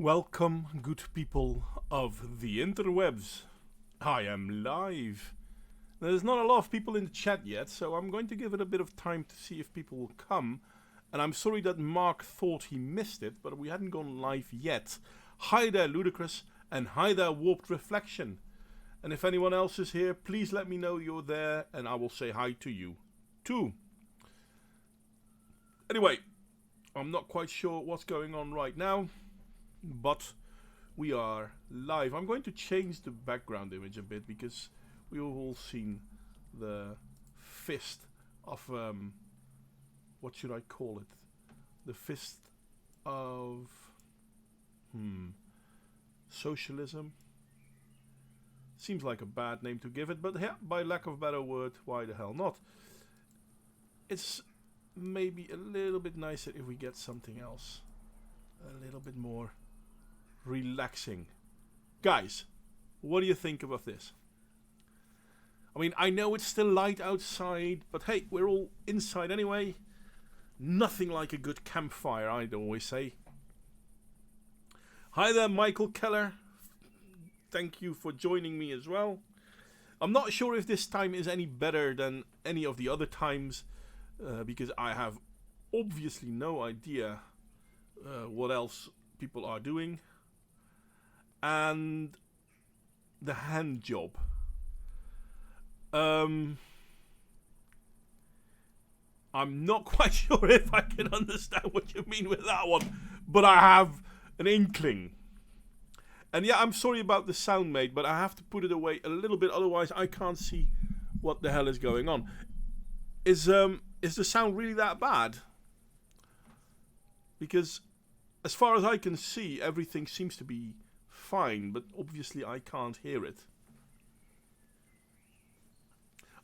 Welcome, good people of the interwebs. I am live. There's not a lot of people in the chat yet, so I'm going to give it a bit of time to see if people will come. And I'm sorry that Mark thought he missed it, but we hadn't gone live yet. Hi there, Ludicrous, and hi there, Warped Reflection. And if anyone else is here, please let me know you're there, and I will say hi to you too. Anyway, I'm not quite sure what's going on right now, but we are live. I'm going to change the background image a bit because we've all seen the fist of, what should I call it? The fist of, socialism. Seems like a bad name to give it, but yeah, by lack of a better word, why the hell not? It's maybe a little bit nicer if we get something else. A little bit more relaxing. Guys, what do you think about this? I mean, I know it's still light outside, but hey, we're all inside anyway. Nothing like a good campfire, I'd always say. Hi there, Michael Keller. Thank you for joining me as well. I'm not sure if this time is any better than any of the other times, because I have obviously no idea what else people are doing. And the hand job. I'm not quite sure if I can understand what you mean with that one, but I have an inkling. And yeah, I'm sorry about the sound, mate, but I have to put it away a little bit, otherwise I can't see what the hell is going on. Is the sound really that bad? Because as far as I can see, everything seems to be fine, but obviously I can't hear it.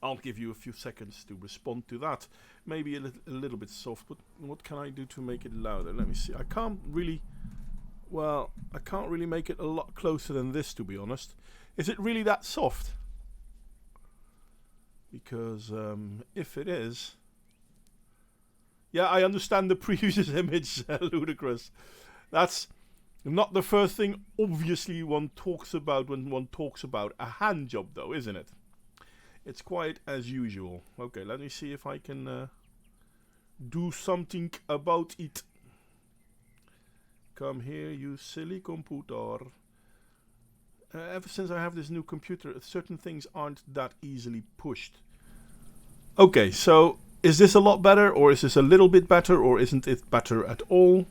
I'll give you a few seconds to respond to that. Maybe a little bit soft, but what can I do to make it louder? Let me see. I can't really make it a lot closer than this, to be honest. Is it really that soft? Because if it is... Yeah, I understand the previous image, Ludicrous. That's not the first thing, obviously, one talks about when one talks about a hand job, though, isn't it? It's quite as usual. Okay, let me see if I can do something about it. Come here, you silly computer. Ever since I have this new computer, certain things aren't that easily pushed. Okay, so is this a lot better, or is this a little bit better, or isn't it better at all?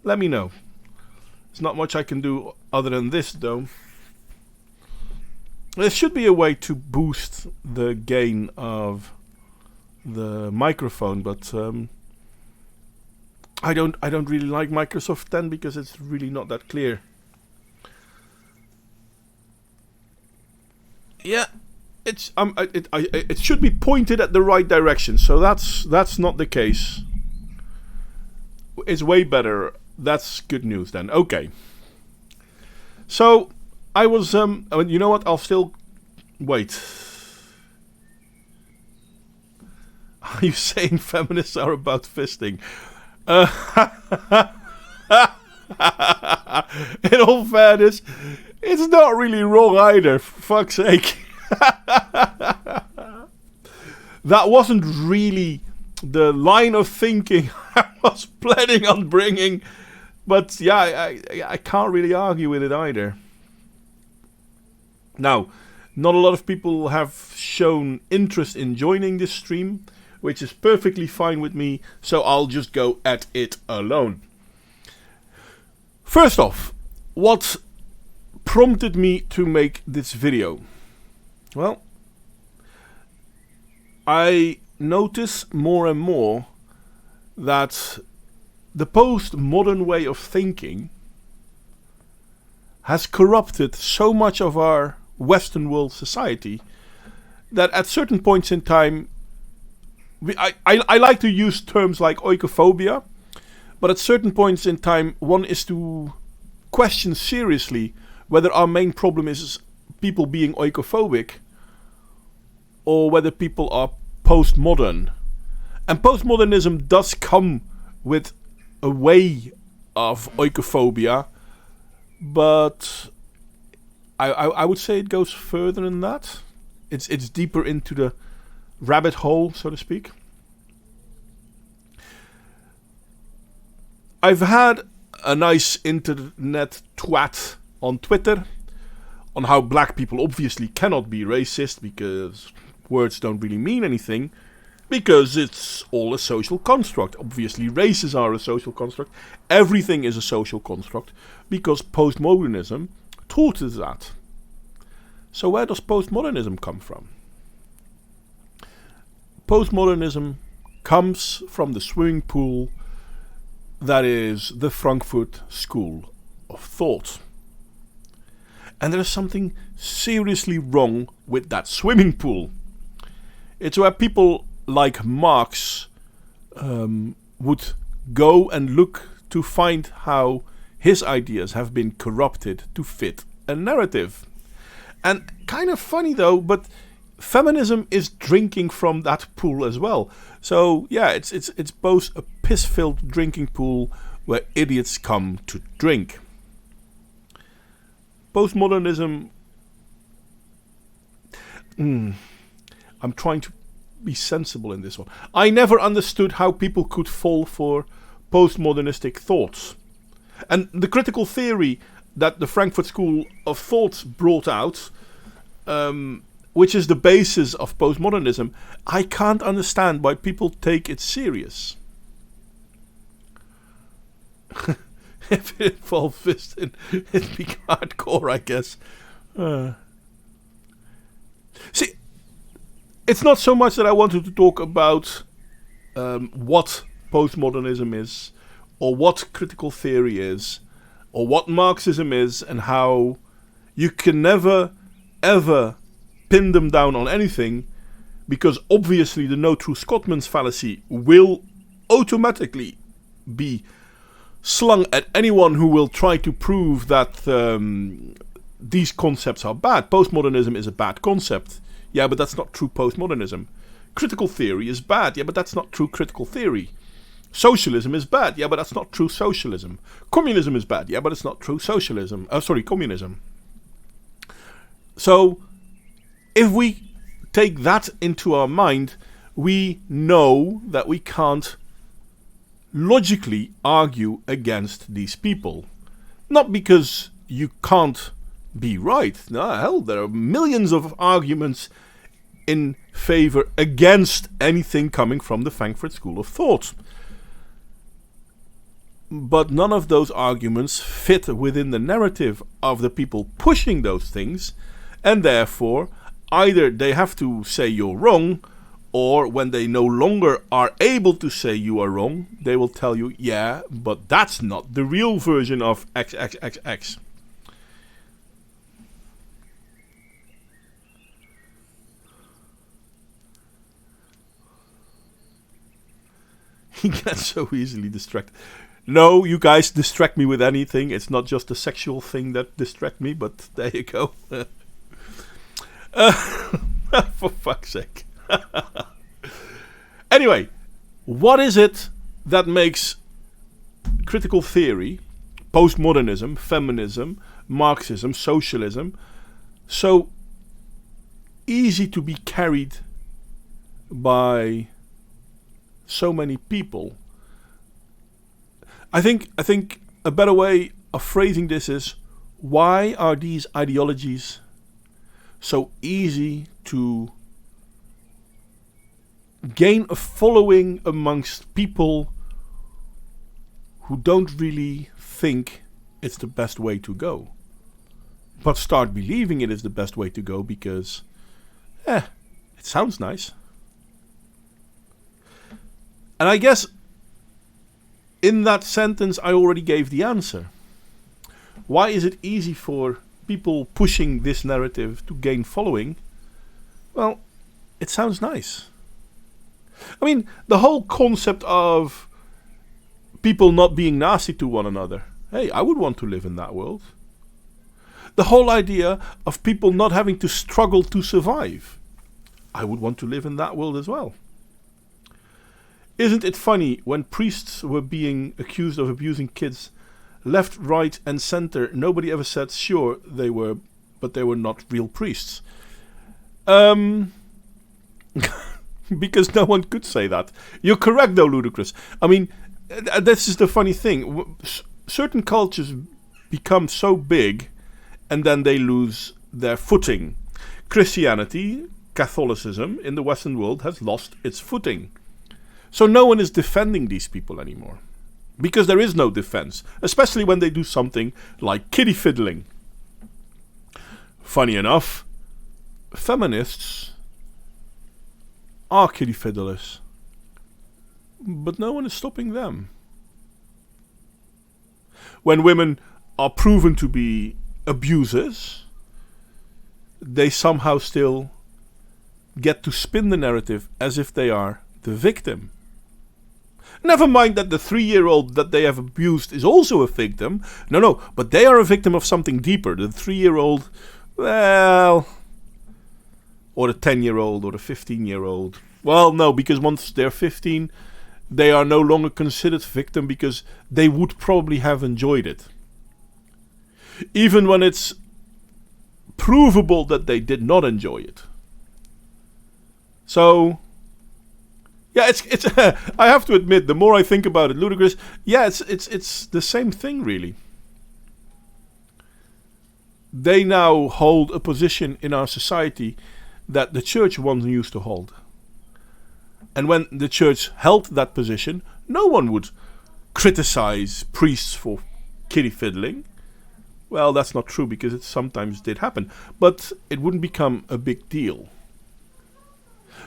Let me know. There's not much I can do other than this, though. There should be a way to boost the gain of the microphone, but I don't really like Microsoft 10 because it's really not that clear. Yeah, it should be pointed at the right direction, so that's not the case. It's way better. That's good news then. Okay. So I was I mean, you know what? I'll still wait. Are you saying feminists are about fisting? In all fairness, it's not really wrong either. For fuck's sake. That wasn't really the line of thinking I was planning on bringing. But yeah, I can't really argue with it either. Now, not a lot of people have shown interest in joining this stream, which is perfectly fine with me, so I'll just go at it alone. First off, what prompted me to make this video? Well, I notice more and more that the postmodern way of thinking has corrupted so much of our Western world society that at certain points in time, I like to use terms like oikophobia, but at certain points in time, one is to question seriously whether our main problem is people being oikophobic or whether people are postmodern. And postmodernism does come with a way of oikophobia, but I would say it goes further than that. It's deeper into the rabbit hole, so to speak. I've had a nice internet twat on Twitter on how black people obviously cannot be racist because words don't really mean anything, because it's all a social construct. Obviously races are a social construct. Everything is a social construct because postmodernism taught us that. So where does postmodernism come from? Postmodernism comes from the swimming pool that is the Frankfurt School of Thought. And there is something seriously wrong with that swimming pool. It's where people like Marx would go and look to find how his ideas have been corrupted to fit a narrative. And kind of funny though, but feminism is drinking from that pool as well. So yeah, it's both a piss-filled drinking pool where idiots come to drink. Postmodernism. I'm trying to be sensible in this one. I never understood how people could fall for postmodernistic thoughts. And the critical theory that the Frankfurt School of Thought brought out, which is the basis of postmodernism, I can't understand why people take it serious. If it involves fisting, it'd be hardcore, I guess. See, it's not so much that I wanted to talk about what postmodernism is, or what critical theory is, or what Marxism is, and how you can never, ever pin them down on anything, because obviously the no true Scotsman's fallacy will automatically be slung at anyone who will try to prove that these concepts are bad. Postmodernism is a bad concept. Yeah, but that's not true postmodernism. Critical theory is bad. Yeah, but that's not true critical theory. Socialism is bad. Yeah, but that's not true socialism. Communism is bad. Yeah, but it's not true socialism. Communism. So, if we take that into our mind, we know that we can't logically argue against these people. Not because you can't be right. No, hell, there are millions of arguments in favor against anything coming from the Frankfurt School of Thought. But none of those arguments fit within the narrative of the people pushing those things, and therefore either they have to say you're wrong, or when they no longer are able to say you are wrong, they will tell you, yeah, but that's not the real version of XXXX. He gets so easily distracted. No, you guys distract me with anything. It's not just a sexual thing that distract me, but there you go. For fuck's sake. Anyway, what is it that makes critical theory, postmodernism, feminism, Marxism, socialism so easy to be carried by so many people? I think a better way of phrasing this is, why are these ideologies so easy to gain a following amongst people who don't really think it's the best way to go, but start believing it is the best way to go because it sounds nice? And I guess in that sentence I already gave the answer. Why is it easy for people pushing this narrative to gain following? Well, it sounds nice. I mean, the whole concept of people not being nasty to one another. Hey, I would want to live in that world. The whole idea of people not having to struggle to survive. I would want to live in that world as well. Isn't it funny when priests were being accused of abusing kids left, right, and center, nobody ever said, sure, they were, but they were not real priests. Because no one could say that. You're correct, though, Ludicrous. I mean, this is the funny thing. Certain cultures become so big, and then they lose their footing. Christianity, Catholicism in the Western world has lost its footing. So no one is defending these people anymore. Because there is no defense. Especially when they do something like kiddie fiddling. Funny enough, feminists are kiddie fiddlers. But no one is stopping them. When women are proven to be abusers, they somehow still get to spin the narrative as if they are the victim. Never mind that the 3-year-old that they have abused is also a victim. No, but they are a victim of something deeper. The 3-year-old, well, or the 10-year-old or the 15-year-old. Well, no, because once they're 15, they are no longer considered victim because they would probably have enjoyed it. Even when it's provable that they did not enjoy it. So, yeah, it's. I have to admit, the more I think about it, Ludicrous. Yeah, it's the same thing, really. They now hold a position in our society that the church once used to hold. And when the church held that position, no one would criticize priests for kiddie fiddling. Well, that's not true because it sometimes did happen, but it wouldn't become a big deal.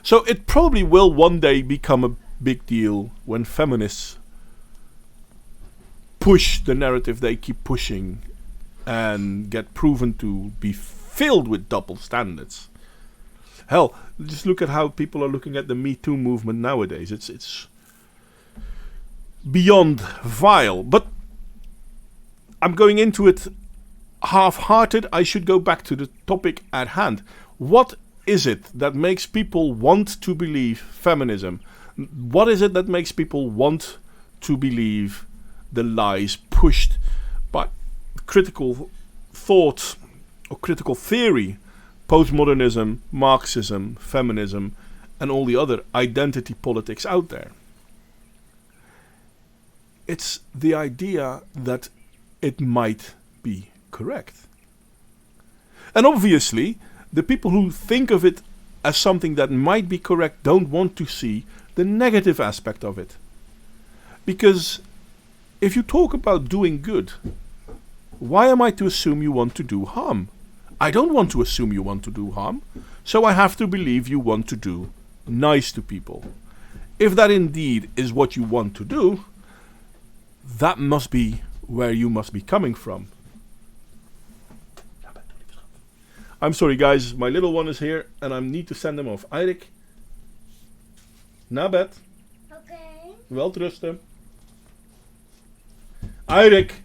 So it probably will one day become a big deal when feminists push the narrative they keep pushing and get proven to be filled with double standards. Hell, just look at how people are looking at the Me Too movement nowadays. It's beyond vile. But I'm going into it half-hearted. I should go back to the topic at hand. What is it that makes people want to believe feminism? What is it that makes people want to believe the lies pushed by critical thought or critical theory? Postmodernism, Marxism, feminism, and all the other identity politics out there. It's the idea that it might be correct. And obviously, the people who think of it as something that might be correct don't want to see the negative aspect of it. Because if you talk about doing good, why am I to assume you want to do harm? I don't want to assume you want to do harm, so I have to believe you want to do nice to people. If that indeed is what you want to do, that must be where you must be coming from. I'm sorry guys, my little one is here and I need to send him off. Eirik, naar bed. Okay. Welterusten. Eirik.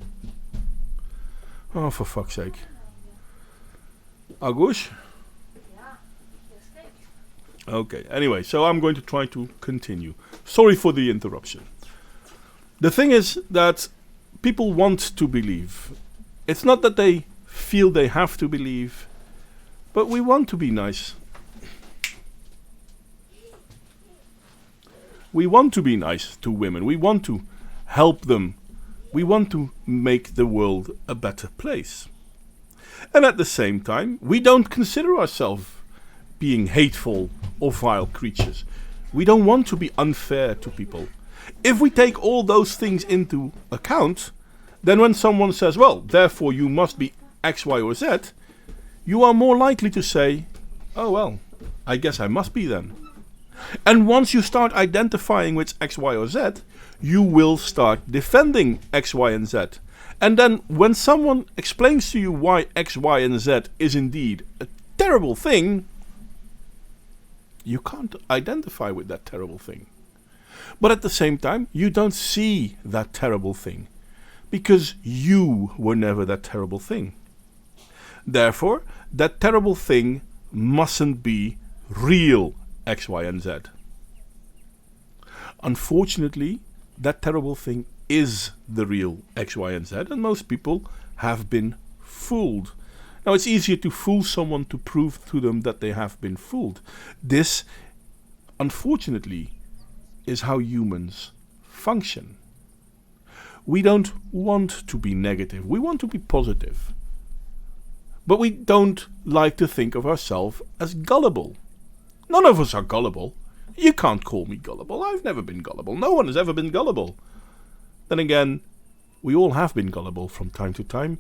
Oh, for fuck's sake. Agus? Okay, anyway, so I'm going to try to continue. Sorry for the interruption. The thing is that people want to believe. It's not that they feel they have to believe, but we want to be nice. We want to be nice to women. We want to help them. We want to make the world a better place. And at the same time, we don't consider ourselves being hateful or vile creatures. We don't want to be unfair to people. If we take all those things into account, then when someone says, well, therefore you must be X, Y, or Z, you are more likely to say, oh well, I guess I must be then. And once you start identifying with X, Y, or Z, you will start defending X, Y, and Z. And then when someone explains to you why X, Y, and Z is indeed a terrible thing, you can't identify with that terrible thing. But at the same time, you don't see that terrible thing, because you were never that terrible thing. Therefore, that terrible thing mustn't be real X, Y, and Z. Unfortunately, that terrible thing is the real X, Y, and Z, and most people have been fooled. Now, it's easier to fool someone to prove to them that they have been fooled. This, unfortunately, is how humans function. We don't want to be negative. We want to be positive. But we don't like to think of ourselves as gullible. None of us are gullible. You can't call me gullible. I've never been gullible. No one has ever been gullible. Then again, we all have been gullible from time to time,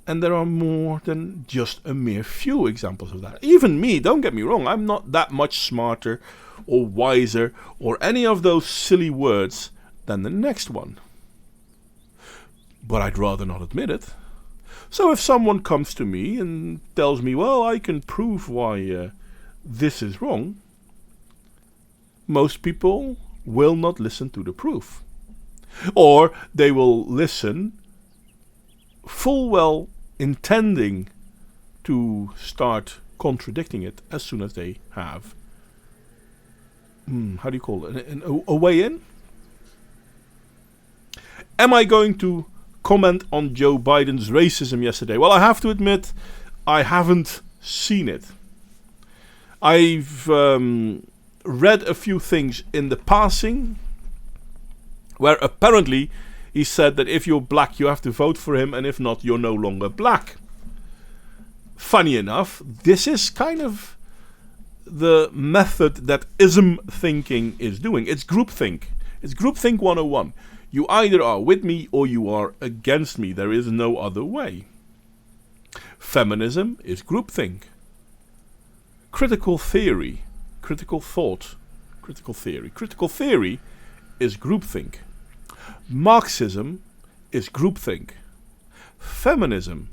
and there are more than just a mere few examples of that. Even me, don't get me wrong, I'm not that much smarter or wiser or any of those silly words than the next one. But I'd rather not admit it. So if someone comes to me and tells me, well, I can prove why this is wrong, most people will not listen to the proof. Or they will listen full well intending to start contradicting it as soon as they have, how do you call it, a way in? Am I going to comment on Joe Biden's racism yesterday? Well, I have to admit, I haven't seen it. I've read a few things in the passing where apparently he said that if you're black, you have to vote for him, and if not, you're no longer black. Funny enough, this is kind of the method that ism thinking is doing. It's groupthink. It's groupthink 101. You either are with me or you are against me. There is no other way. Feminism is groupthink. Critical theory, critical thought, critical theory. Critical theory is groupthink. Marxism is groupthink. Feminism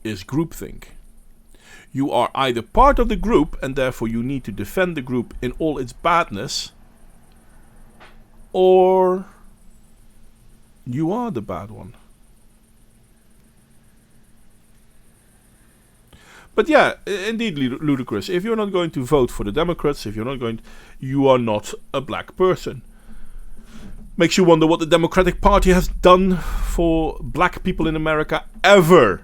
is groupthink. You are either part of the group and therefore you need to defend the group in all its badness, or you are the bad one. But yeah, indeed ludicrous. If you're not going to vote for the Democrats, you are not a black person. Makes you wonder what the Democratic Party has done for black people in America ever.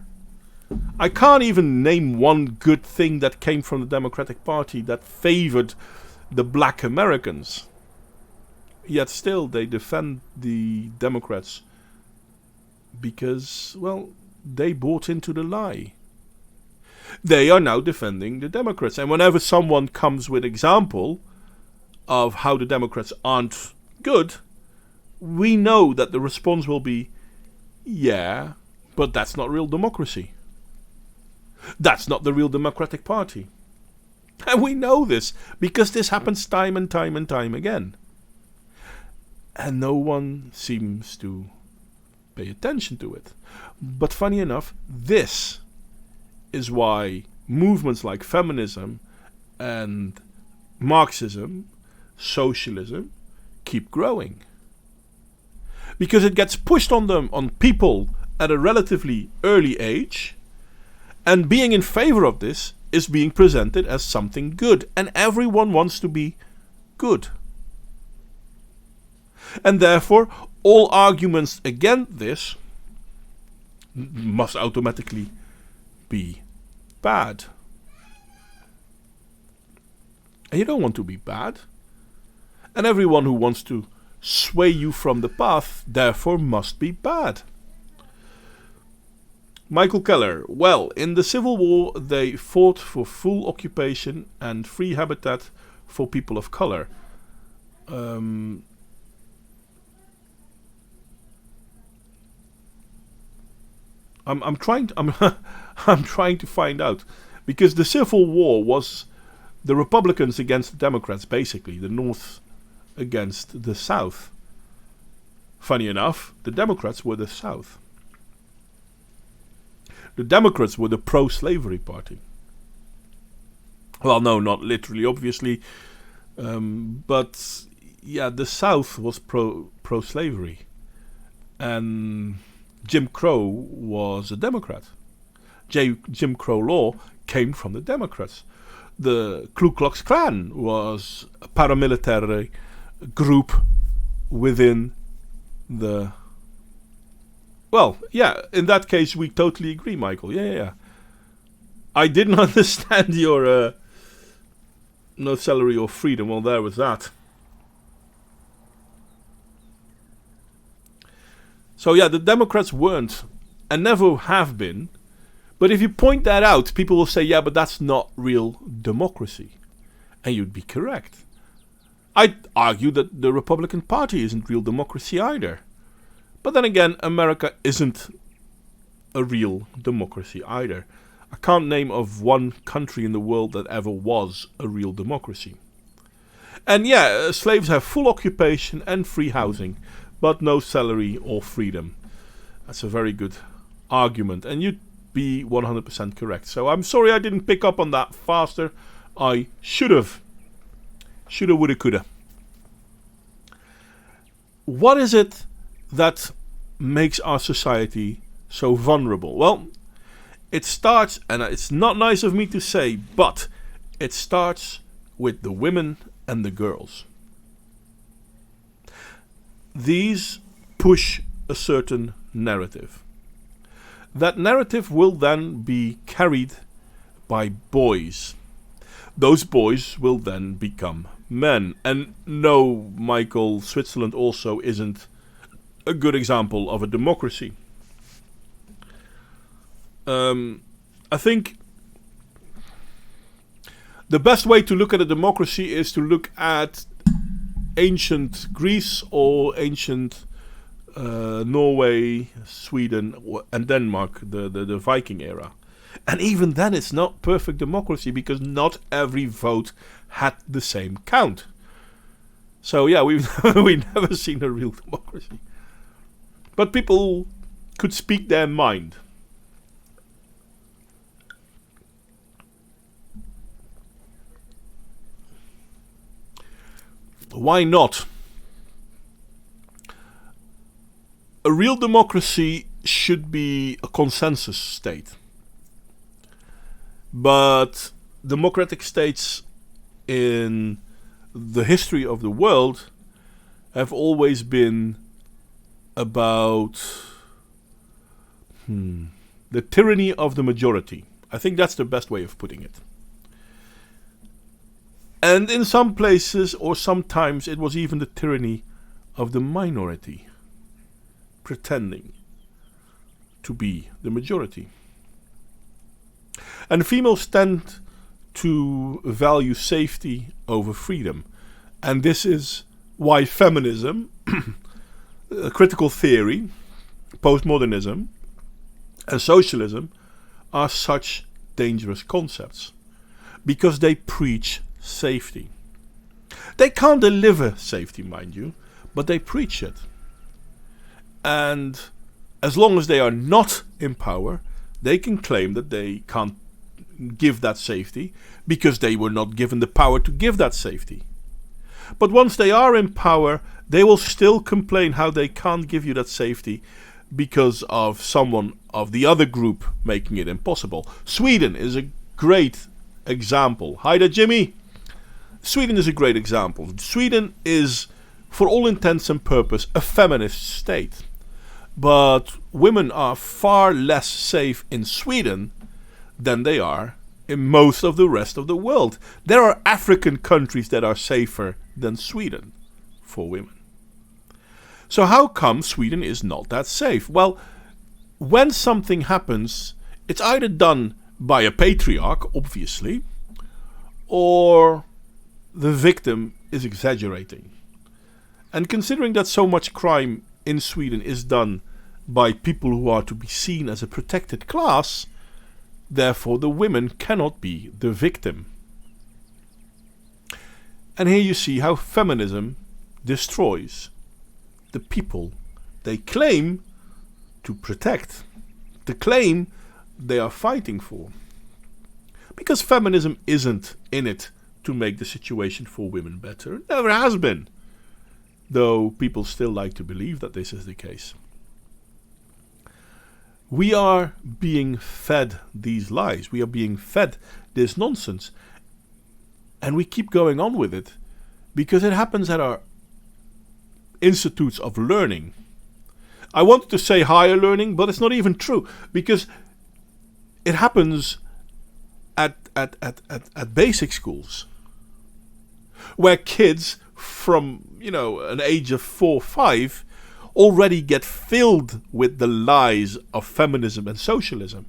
I can't even name one good thing that came from the Democratic Party that favored the black Americans. Yet still they defend the Democrats because, well, they bought into the lie. They are now defending the Democrats. And whenever someone comes with example of how the Democrats aren't good, we know that the response will be, yeah, but that's not real democracy. That's not the real Democratic Party. And we know this because this happens time and time and time again. And no one seems to pay attention to it. But funny enough, this is why movements like feminism and Marxism, socialism, keep growing. Because it gets pushed on them, on people at a relatively early age, and being in favor of this is being presented as something good, and everyone wants to be good. And therefore, all arguments against this must automatically be bad. And you don't want to be bad. And everyone who wants to sway you from the path, therefore, must be bad. Michael Keller. Well, in the Civil War, they fought for full occupation and free habitat for people of color. I'm trying to find out, because the Civil War was the Republicans against the Democrats, basically the North against the South. Funny enough, the Democrats were the South. The Democrats were the pro-slavery party. Well, no, not literally, obviously, but yeah, the South was pro-slavery, and Jim Crow was a Democrat. Jim Crow law came from the Democrats. The Ku Klux Klan was a paramilitary group within the Well, yeah, in that case, we totally agree, Michael. Yeah, yeah, yeah. I didn't understand your no salary or freedom. Well, there was that. So, yeah, the Democrats weren't and never have been. But if you point that out, people will say, yeah, but that's not real democracy. And you'd be correct. I'd argue that the Republican Party isn't real democracy either. But then again, America isn't a real democracy either. I can't name of one country in the world that ever was a real democracy. And yeah, slaves have full occupation and free housing, but no salary or freedom. That's a very good argument, and you'd be 100% correct. So I'm sorry I didn't pick up on that faster. I should have. Shoulda, woulda, coulda. What is it that makes our society so vulnerable? Well, it starts, and it's not nice of me to say, but it starts with the women and the girls. These push a certain narrative. That narrative will then be carried by boys. Those boys will then become men. And no, Michael, Switzerland also isn't a good example of a democracy. I think the best way to look at a democracy is to look at ancient Greece or ancient Norway, Sweden, and Denmark, the Viking era. And even then it's not perfect democracy because not every vote had the same count. So yeah, we've never seen a real democracy. But people could speak their mind. Why not? A real democracy should be a consensus state. But democratic states in the history of the world have always been about the tyranny of the majority. I think that's the best way of putting it. And in some places or sometimes it was even the tyranny of the minority, pretending to be the majority. And females tend to value safety over freedom. And this is why feminism, critical theory, postmodernism, and socialism are such dangerous concepts. Because they preach safety. They can't deliver safety, mind you, but they preach it. And as long as they are not in power, they can claim that they can't give that safety because they were not given the power to give that safety. But once they are in power, they will still complain how they can't give you that safety because of someone of the other group making it impossible. Sweden is a great example. Hi there, Jimmy. Sweden is a great example. Sweden is, for all intents and purposes, a feminist state. But women are far less safe in Sweden than they are in most of the rest of the world. There are African countries that are safer than Sweden for women. So how come Sweden is not that safe? Well, when something happens, it's either done by a patriarch, obviously, or the victim is exaggerating. And considering that so much crime in Sweden is done by people who are to be seen as a protected class, therefore the women cannot be the victim. And here you see how feminism destroys the people they claim to protect, the claim they are fighting for. Because feminism isn't in it to make the situation for women better. It never has been. Though people still like to believe that this is the case. We are being fed these lies. We are being fed this nonsense. And we keep going on with it because it happens at our institutes of learning. I wanted to say higher learning, but it's not even true, because it happens at basic schools, where kids from, an age of 4 or 5 already get filled with the lies of feminism and socialism.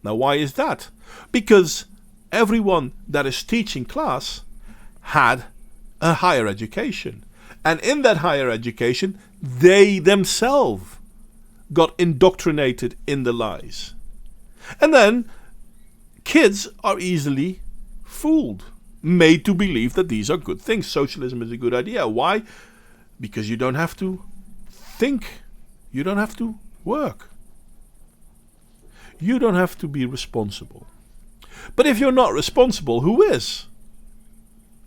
Now, why is that? Because everyone that is teaching class had a higher education. And in that higher education, they themselves got indoctrinated in the lies. And then kids are easily fooled, made to believe that these are good things. Socialism is a good idea. Why? Because you don't have to think. You don't have to work. You don't have to be responsible. But if you're not responsible, who is?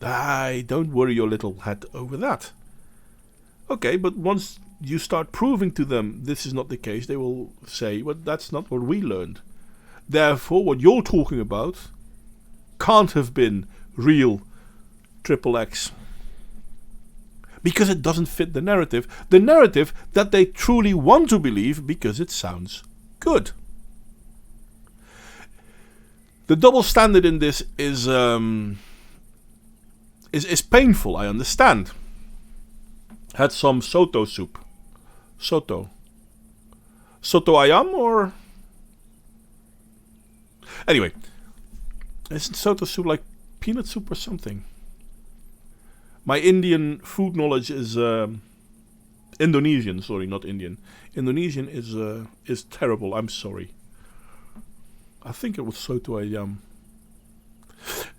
Don't worry your little head over that. Okay, but once you start proving to them this is not the case, they will say, well, that's not what we learned. Therefore, what you're talking about can't have been real XXX. Because it doesn't fit the narrative that they truly want to believe because it sounds good. The double standard in this is painful, I understand. Had some soto soup. Soto ayam or... Anyway, isn't soto soup like peanut soup or something? My Indian food knowledge is Indonesian. Sorry, not Indian. Indonesian is terrible. I'm sorry. I think it was soto ayam.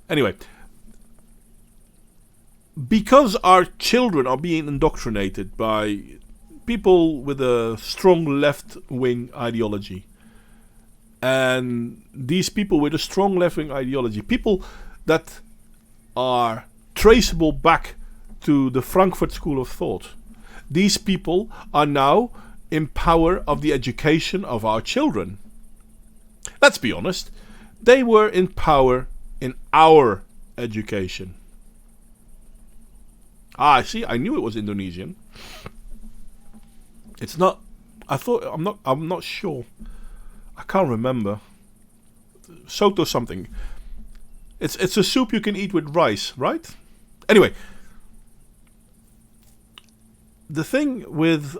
Anyway, because our children are being indoctrinated by people with a strong left-wing ideology, and these people with a strong left-wing ideology, people that are traceable back to the Frankfurt School of Thought, these people are now in power of the education of our children. Let's be honest, they were in power in our education. See, I knew it was Indonesian. It's not. I'm not sure. I can't remember. Soto something. It's a soup you can eat with rice, right? Anyway, the thing with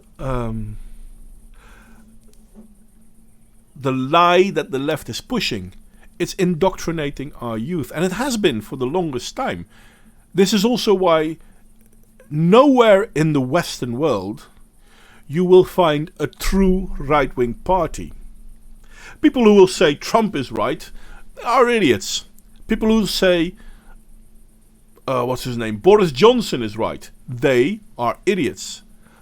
the lie that the left is pushing, it's indoctrinating our youth, and it has been for the longest time. This is also why nowhere in the Western world you will find a true right-wing party. People who will say Trump is right are idiots. People who say, Boris Johnson is right, they are idiots.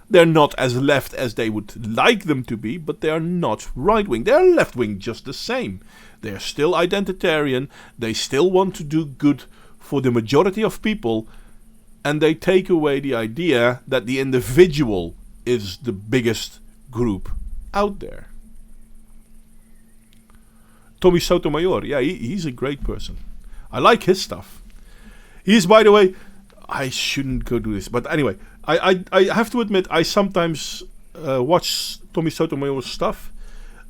They're not as left as they would like them to be, but they are not right-wing. They're left-wing just the same. They're still identitarian. They still want to do good for the majority of people, and they take away the idea that the individual is the biggest group out there. Tommy Sotomayor, yeah, he's a great person. I like his stuff. He's, by the way, I shouldn't go do this, but anyway, I have to admit I sometimes watch Tommy Sotomayor's stuff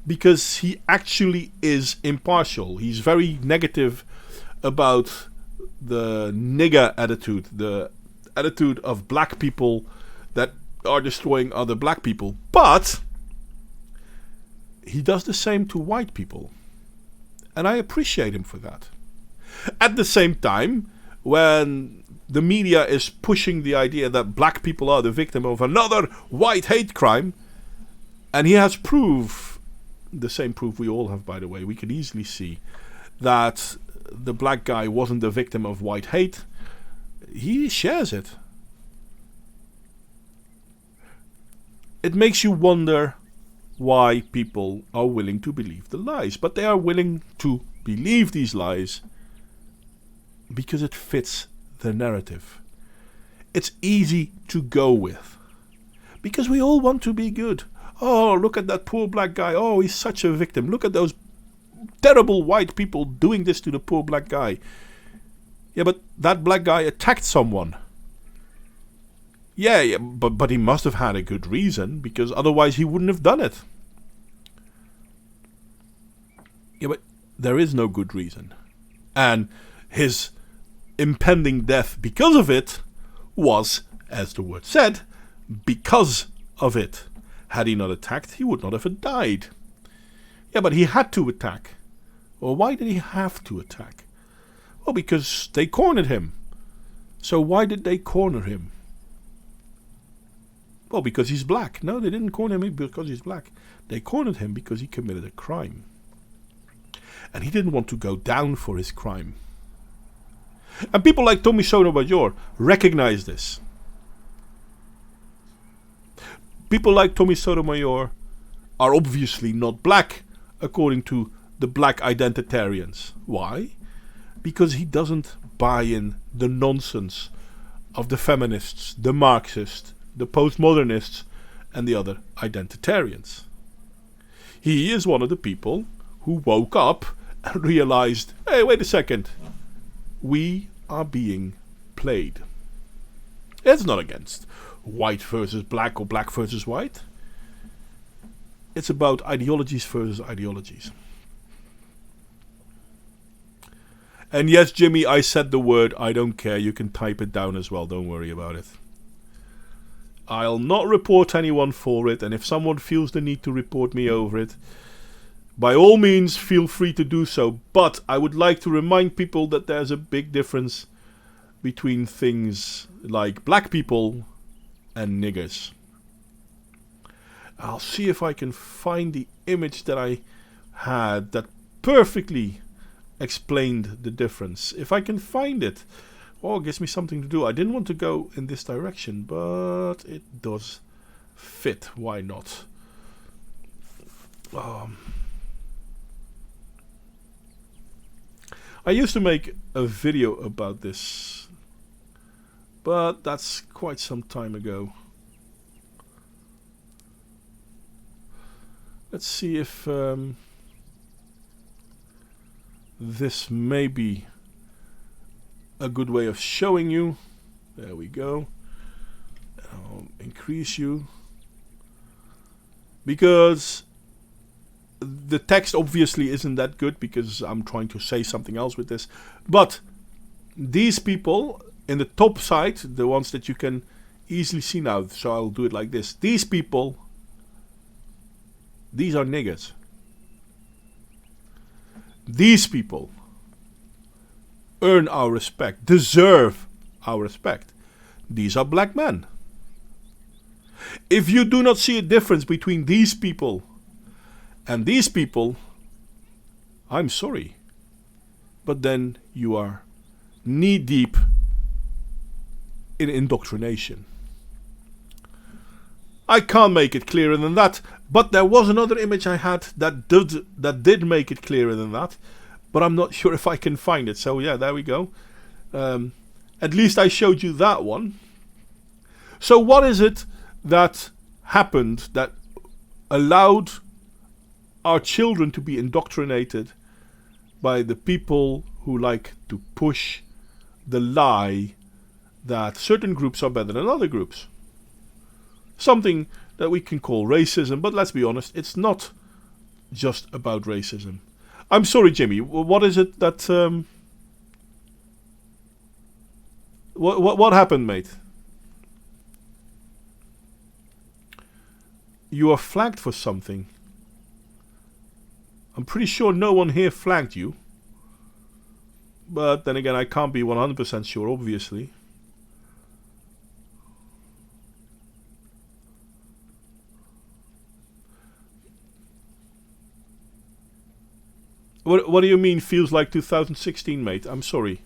because he actually is impartial. He's very negative about the nigger attitude, the attitude of black people that are destroying other black people. But he does the same to white people. And I appreciate him for that. At the same time, when the media is pushing the idea that black people are the victim of another white hate crime, and he has proof, the same proof we all have, by the way, we can easily see that the black guy wasn't the victim of white hate, he shares it. It makes you wonder why people are willing to believe the lies. But they are willing to believe these lies because it fits the narrative. It's easy to go with. Because we all want to be good. Oh, look at that poor black guy. Oh, he's such a victim. Look at those terrible white people doing this to the poor black guy. Yeah, but that black guy attacked someone. Yeah, but he must have had a good reason, because otherwise he wouldn't have done it. Yeah, but there is no good reason. And his impending death because of it was, as the word said, because of it. Had he not attacked, he would not have died. Yeah, but he had to attack. Well, why did he have to attack? Well, because they cornered him. So why did they corner him? Well, because he's black. No, they didn't corner him because he's black. They cornered him because he committed a crime. And he didn't want to go down for his crime. And people like Tommy Sotomayor recognize this. People like Tommy Sotomayor are obviously not black, according to the black identitarians. Why? Because he doesn't buy in the nonsense of the feminists, the Marxists, the postmodernists, and the other identitarians. He is one of the people who woke up and realized, hey, wait a second, we are being played. It's not against white versus black or black versus white. It's about ideologies versus ideologies. And yes, Jimmy, I said the word, I don't care. You can type it down as well. Don't worry about it. I'll not report anyone for it. And if someone feels the need to report me over it, by all means, feel free to do so. But I would like to remind people that there's a big difference between things like black people and niggers. I'll see if I can find the image that I had that perfectly explained the difference. If I can find it, it gives me something to do. I didn't want to go in this direction, but it does fit. Why not? I used to make a video about this, but that's quite some time ago. Let's see if this may be a good way of showing you. There we go. I'll increase you. Because the text obviously isn't that good, because I'm trying to say something else with this. But these people in the top side, the ones that you can easily see now, so I'll do it like this. These people, these are niggers. These people earn our respect, deserve our respect. These are black men. If you do not see a difference between these people and these people, I'm sorry. But then you are knee deep in indoctrination. I can't make it clearer than that. But there was another image I had that did make it clearer than that. But I'm not sure if I can find it. So yeah, there we go. At least I showed you that one. So what is it that happened that allowed our children to be indoctrinated by the people who like to push the lie that certain groups are better than other groups? Something that we can call racism, but let's be honest, it's not just about racism. I'm sorry, Jimmy, what is it that... What happened, mate? You are flagged for something. I'm pretty sure no one here flagged you. But then again, I can't be 100% sure, obviously. What do you mean feels like 2016, mate? I'm sorry.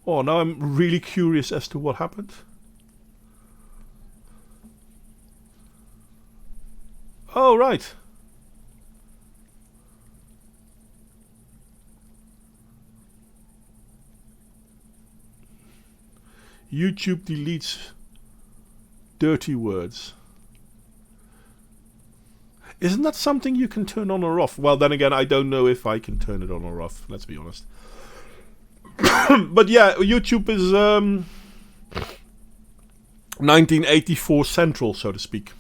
Oh, now I'm really curious as to what happened. Oh, right. YouTube deletes dirty words. Isn't that something you can turn on or off? Well, then again, I don't know if I can turn it on or off. Let's be honest. But yeah, YouTube is 1984 central, so to speak.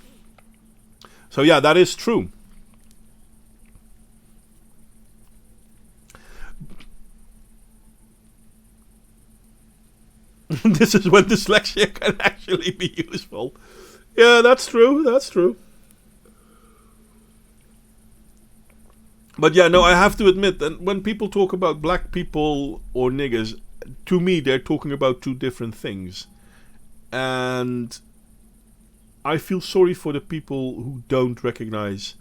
So yeah, that is true. This is when dyslexia can actually be useful. Yeah, that's true. That's true. But yeah, no, I have to admit that when people talk about black people or niggers, to me, they're talking about two different things. And I feel sorry for the people who don't recognize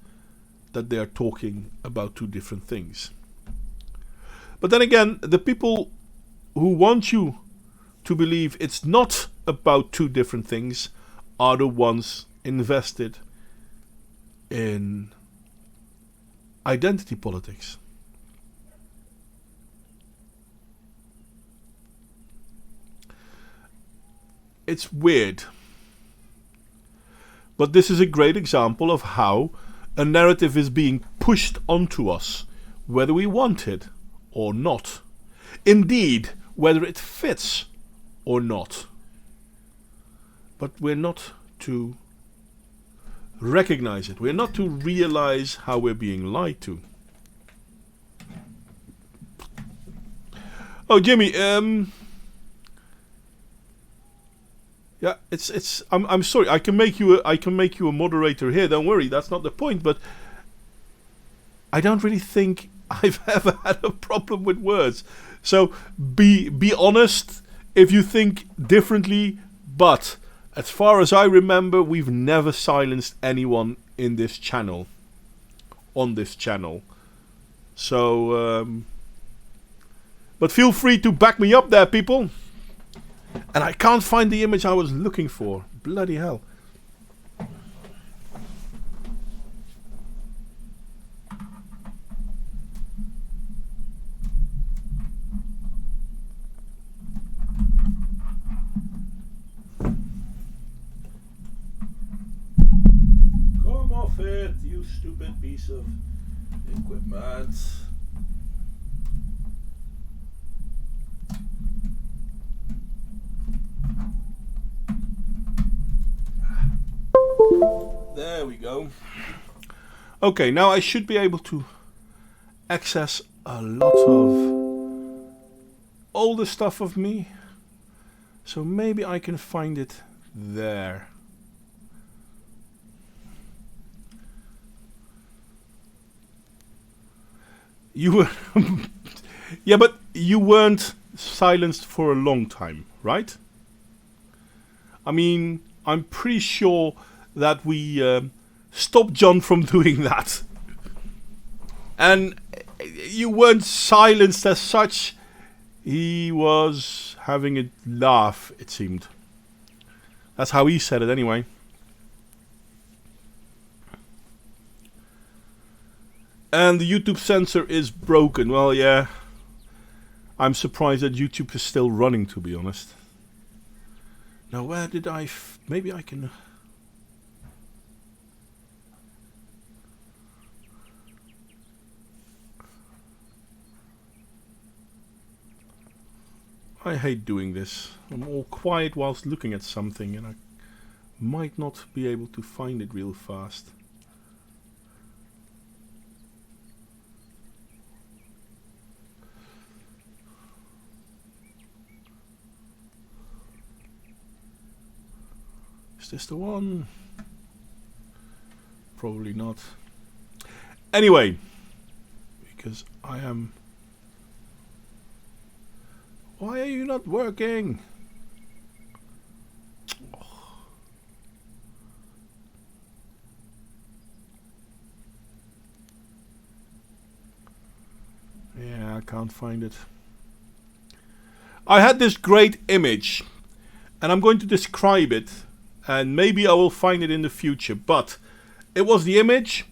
that they're talking about two different things. But then again, the people who want you to believe it's not about two different things are the ones invested in identity politics. It's weird. But this is a great example of how a narrative is being pushed onto us, whether we want it or not. Indeed, whether it fits or not. But we're not to recognize it. We're not to realize how we're being lied to. Oh, Jimmy, yeah, I'm sorry. I can make you a moderator here. Don't worry. That's not the point, but I don't really think I've ever had a problem with words. So be honest if you think differently, but as far as I remember, we've never silenced anyone in this channel. On this channel. So, but feel free to back me up there, people. And I can't find the image I was looking for. Bloody hell. Come off it, you stupid piece of equipment. There we go. Okay, now I should be able to access a lot of older stuff of me. So maybe I can find it there. You were... yeah, but you weren't silenced for a long time, right? I mean, I'm pretty sure that we stopped John from doing that. And you weren't silenced as such. He was having a laugh, it seemed. That's how he said it anyway. And the YouTube censor is broken. Well, yeah. I'm surprised that YouTube is still running, to be honest. Now, where did I... maybe I can... I hate doing this. I'm all quiet whilst looking at something and I might not be able to find it real fast. Is this the one? Probably not. Anyway, because I am... Why are you not working? Oh. Yeah, I can't find it. I had this great image, and I'm going to describe it, and maybe I will find it in the future, but it was the image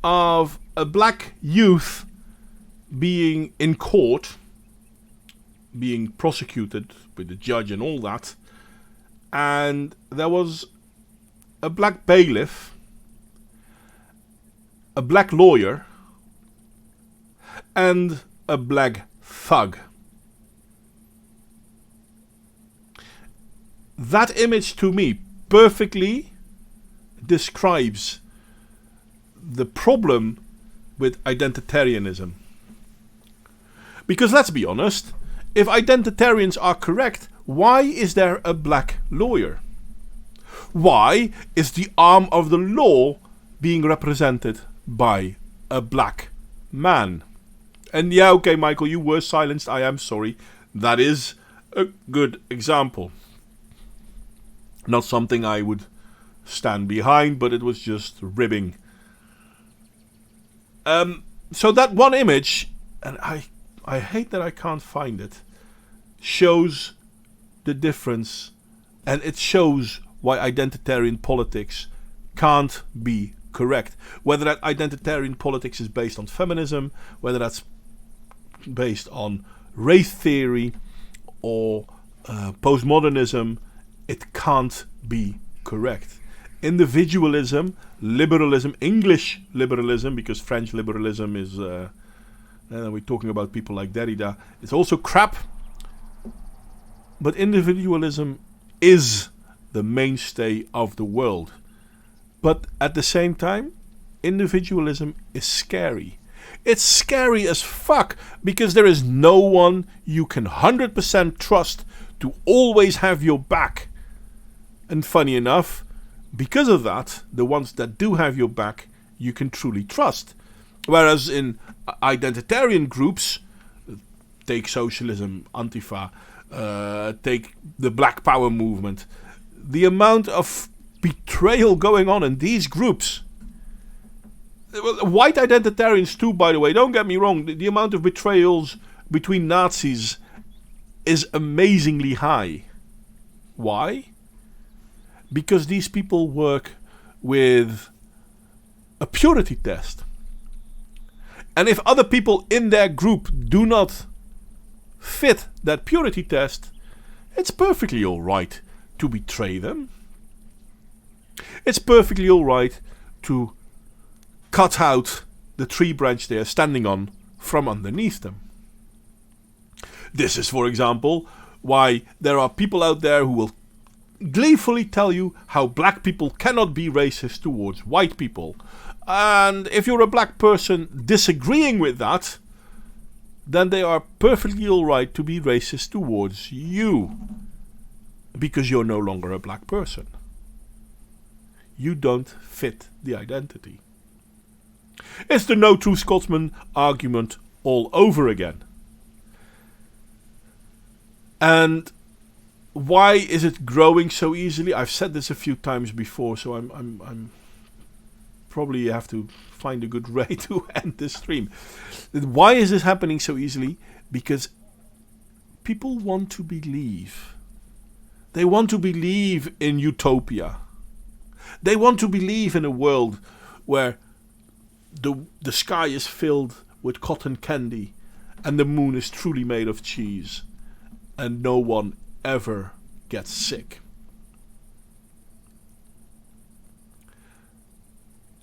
of a black youth being in court, being prosecuted with the judge and all that, and there was a black bailiff, a black lawyer and a black thug. That image to me perfectly describes the problem with identitarianism. Because let's be honest, if identitarians are correct, why is there a black lawyer? Why is the arm of the law being represented by a black man? And yeah, okay, Michael, you were silenced. I am sorry. That is a good example. Not something I would stand behind, but it was just ribbing. So that one image, and I hate that I can't find it, shows the difference, and it shows why identitarian politics can't be correct. Whether that identitarian politics is based on feminism, whether that's based on race theory or postmodernism, it can't be correct. Individualism, liberalism, English liberalism, because French liberalism is, we're talking about people like Derrida, it's also crap. But individualism is the mainstay of the world. But at the same time, individualism is scary. It's scary as fuck, because there is no one you can 100% trust to always have your back. And funny enough, because of that, the ones that do have your back, you can truly trust. Whereas in identitarian groups, take socialism, Antifa, take the Black Power movement, the amount of betrayal going on in these groups, white identitarians too, by the way, don't get me wrong, the amount of betrayals between Nazis is amazingly high. Why? Because these people work with a purity test. And if other people in their group do not fit that purity test, it's perfectly alright to betray them. It's perfectly alright to cut out the tree branch they are standing on from underneath them. This is, for example, why there are people out there who will gleefully tell you how black people cannot be racist towards white people. And if you're a black person disagreeing with that, then they are perfectly alright to be racist towards you. Because you're no longer a black person. You don't fit the identity. It's the no true Scotsman argument all over again. And why is it growing so easily? I've said this a few times before, so I'm probably have to find a good way to end this stream. Why is this happening so easily? Because people want to believe. They want to believe in utopia. They want to believe in a world where the sky is filled with cotton candy and the moon is truly made of cheese and no one ever gets sick.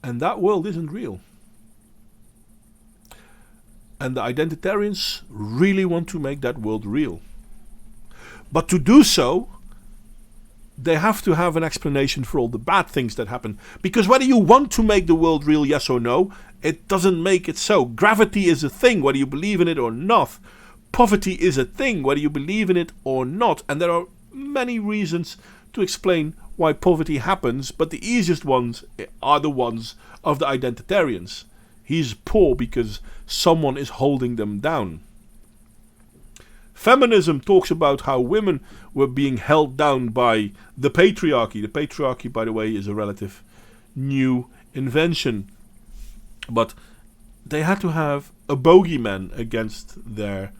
And that world isn't real. And the identitarians really want to make that world real. But to do so, they have to have an explanation for all the bad things that happen. Because whether you want to make the world real, yes or no, it doesn't make it so. Gravity is a thing, whether you believe in it or not. Poverty is a thing, whether you believe in it or not. And there are many reasons to explain why poverty happens, but the easiest ones are the ones of the identitarians. He's poor because someone is holding them down. Feminism talks about how women were being held down by the patriarchy. The patriarchy, by the way, is a relative new invention. But they had to have a bogeyman against their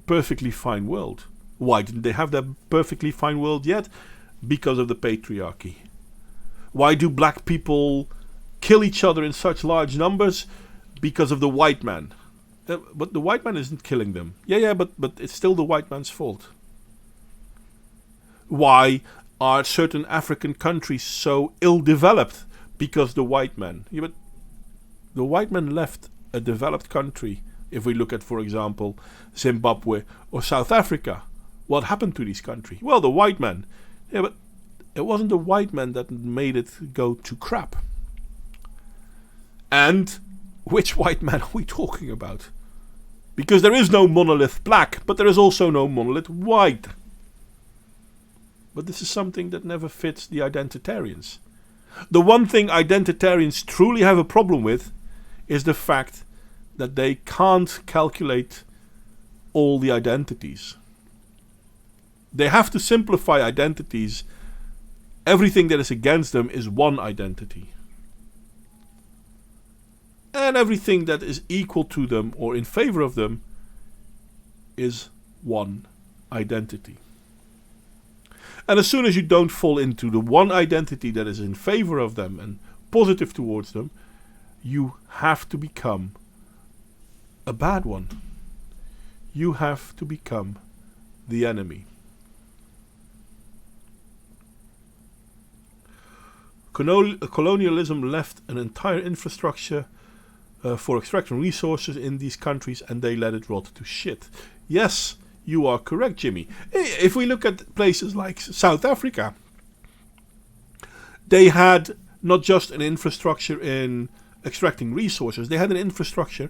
perfectly fine world. Why didn't they have that perfectly fine world yet? Because of the patriarchy. Why do black people kill each other in such large numbers? Because of the white man. But the white man isn't killing them. Yeah, but it's still the white man's fault. Why are certain African countries so ill-developed? Because the white man. Yeah, but The white man left a developed country. If we look at, for example, Zimbabwe or South Africa, what happened to these countries? Well, the white man. Yeah, but it wasn't the white man that made it go to crap. And which white man are we talking about? Because there is no monolith black, but there is also no monolith white. But this is something that never fits the identitarians. The one thing identitarians truly have a problem with is the fact that they can't calculate all the identities. They have to simplify identities. Everything that is against them is one identity. And everything that is equal to them or in favor of them is one identity. And as soon as you don't fall into the one identity that is in favor of them and positive towards them, you have to become a bad one. You have to become the enemy. Colonialism left an entire infrastructure for extracting resources in these countries, and they let it rot to shit. Yes, you are correct, Jimmy. If we look at places like South Africa, they had not just an infrastructure in extracting resources, they had an infrastructure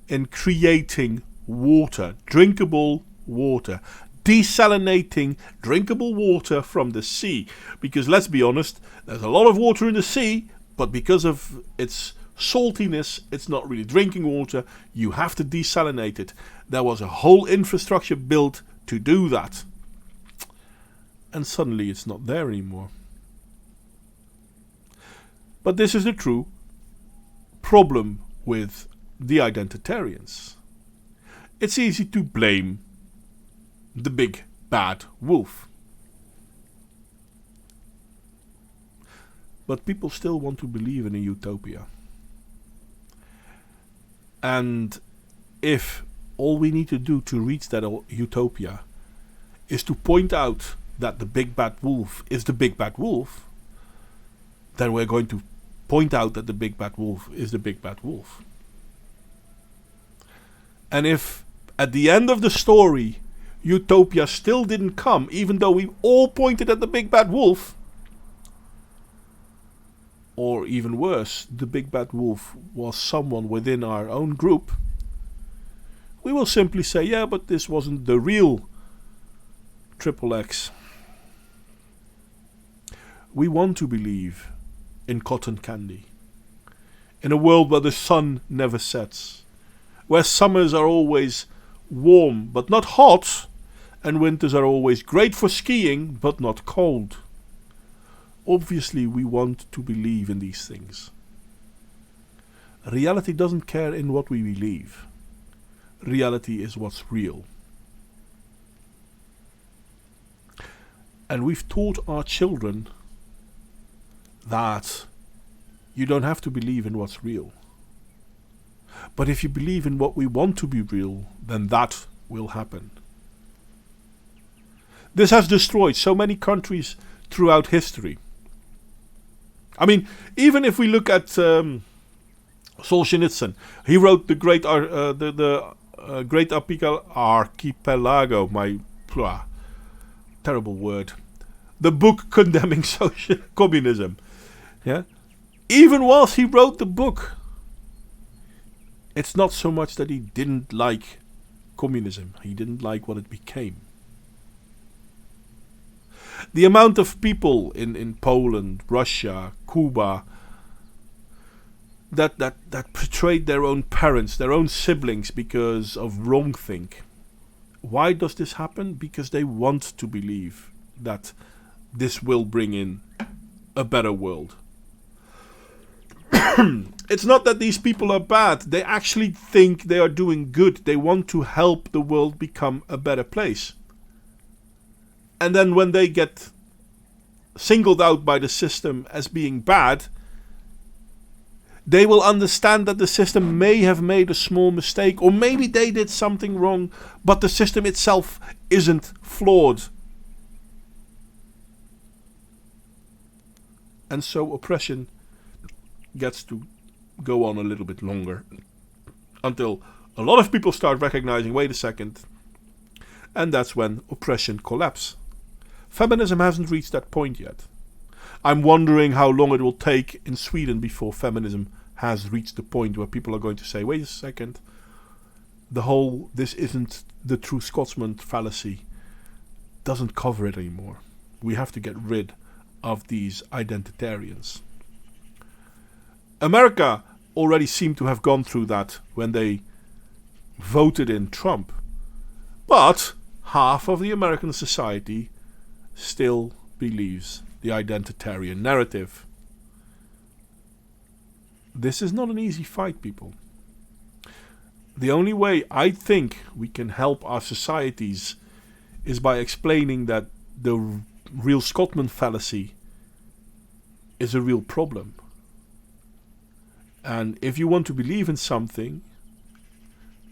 in creating water, drinkable water, desalinating drinkable water from the sea. Because let's be honest, there's a lot of water in the sea, but because of its saltiness, it's not really drinking water. You have to desalinate it. There was a whole infrastructure built to do that. And suddenly it's not there anymore. But this is the true problem with the identitarians. It's easy to blame the big bad wolf. But people still want to believe in a utopia. And if all we need to do to reach that utopia is to point out that the big bad wolf is the big bad wolf, then we're going to point out that the big bad wolf is the big bad wolf. And if at the end of the story utopia still didn't come, even though we all pointed at the big bad wolf, or even worse, the big bad wolf was someone within our own group, we will simply say, yeah, but this wasn't the real XXX. We want to believe in cotton candy, in a world where the sun never sets, where summers are always warm but not hot, and winters are always great for skiing but not cold. Obviously, we want to believe in these things. Reality doesn't care in what we believe. Reality is what's real. And we've taught our children that you don't have to believe in what's real. But if you believe in what we want to be real, then that will happen. This has destroyed so many countries throughout history. I mean, even if we look at Solzhenitsyn, he wrote the Great Archipelago, terrible word, the book condemning communism. Yeah, even whilst he wrote the book, it's not so much that he didn't like communism; he didn't like what it became. The amount of people in Poland, Russia, Cuba that betrayed their own parents, their own siblings because of wrongthink. Why does this happen? Because they want to believe that this will bring in a better world. It's not that these people are bad. They actually think they are doing good. They want to help the world become a better place. And then when they get singled out by the system as being bad, they will understand that the system may have made a small mistake, or maybe they did something wrong, but the system itself isn't flawed. And so oppression gets to go on a little bit longer until a lot of people start recognizing, wait a second, and that's when oppression collapses. Feminism hasn't reached that point yet. I'm wondering how long it will take in Sweden before feminism has reached the point where people are going to say, wait a second, this isn't the true Scotsman fallacy, doesn't cover it anymore. We have to get rid of these identitarians. America already seemed to have gone through that when they voted in Trump. But half of the American society still believes the identitarian narrative. This is not an easy fight, people. The only way I think we can help our societies is by explaining that the real Scotsman fallacy is a real problem. And if you want to believe in something,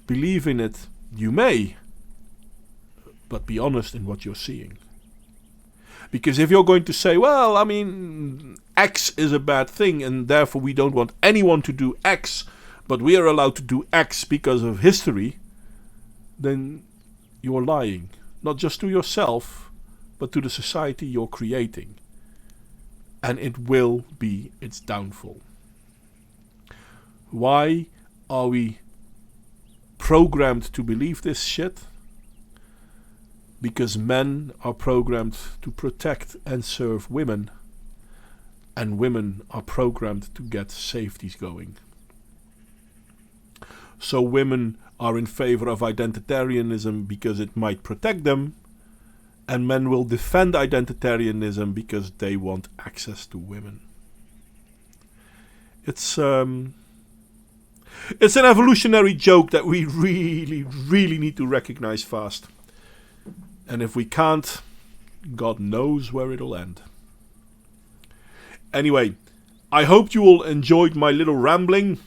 believe in it you may, but be honest in what you're seeing. Because if you're going to say, well, I mean, X is a bad thing and therefore we don't want anyone to do X, but we are allowed to do X because of history, then you're lying. Not just to yourself, but to the society you're creating. And it will be its downfall. Why are we programmed to believe this shit? Because men are programmed to protect and serve women, and women are programmed to get safeties going. So women are in favor of identitarianism because it might protect them, and men will defend identitarianism because they want access to women. It's an evolutionary joke that we really, really need to recognize fast. And if we can't, God knows where it'll end. Anyway, I hope you all enjoyed my little rambling.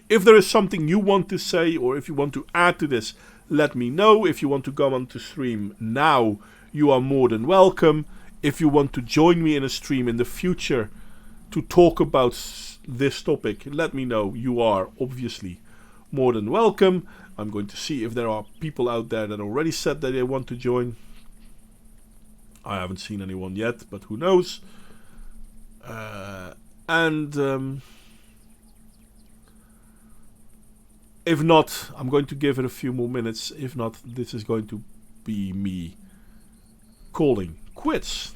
If there is something you want to say or if you want to add to this, let me know. If you want to come on to stream now, you are more than welcome. If you want to join me in a stream in the future to talk about this topic, let me know. You are obviously more than welcome. I'm going to see if there are people out there that already said that they want to join. I haven't seen anyone yet, but who knows. If not, I'm going to give it a few more minutes. If not, this is going to be me calling quits.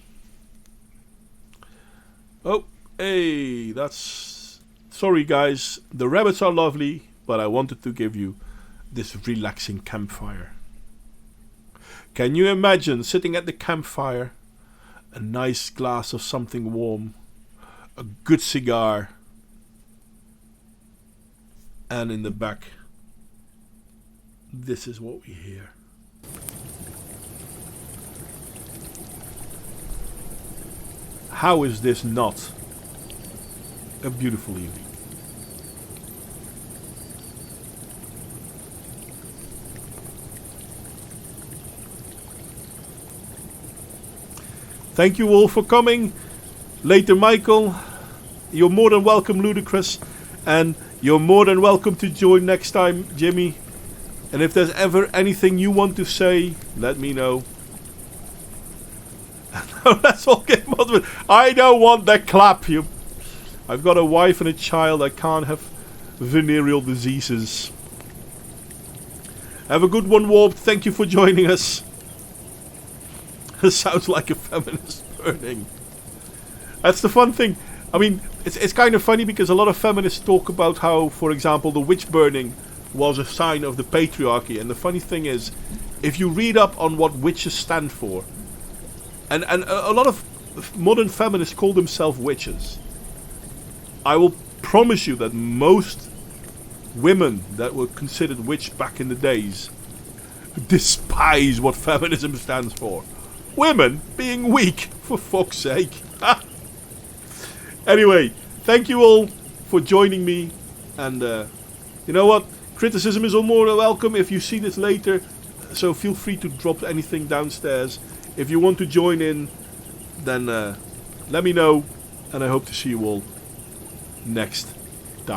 Oh, hey, that's... Sorry guys, the rabbits are lovely, but I wanted to give you this relaxing campfire. Can you imagine sitting at the campfire, a nice glass of something warm, a good cigar, and in the back, this is what we hear. How is this not a beautiful evening? Thank you all for coming. Later, Michael. You're more than welcome, Ludicrous. And you're more than welcome to join next time, Jimmy. And if there's ever anything you want to say, let me know. Let's all get motivated. I don't want that clap. I've got a wife and a child. I can't have venereal diseases. Have a good one, Warp. Thank you for joining us. It sounds like a feminist burning. That's the fun thing. I mean, it's kind of funny because a lot of feminists talk about how, for example, the witch burning was a sign of the patriarchy. And the funny thing is, if you read up on what witches stand for, and a lot of modern feminists call themselves witches, I will promise you that most women that were considered witch back in the days despise what feminism stands for. Women being weak, for fuck's sake. Anyway, thank you all for joining me. And you know what? Criticism is all more than welcome if you see this later. So feel free to drop anything downstairs. If you want to join in, then let me know. And I hope to see you all next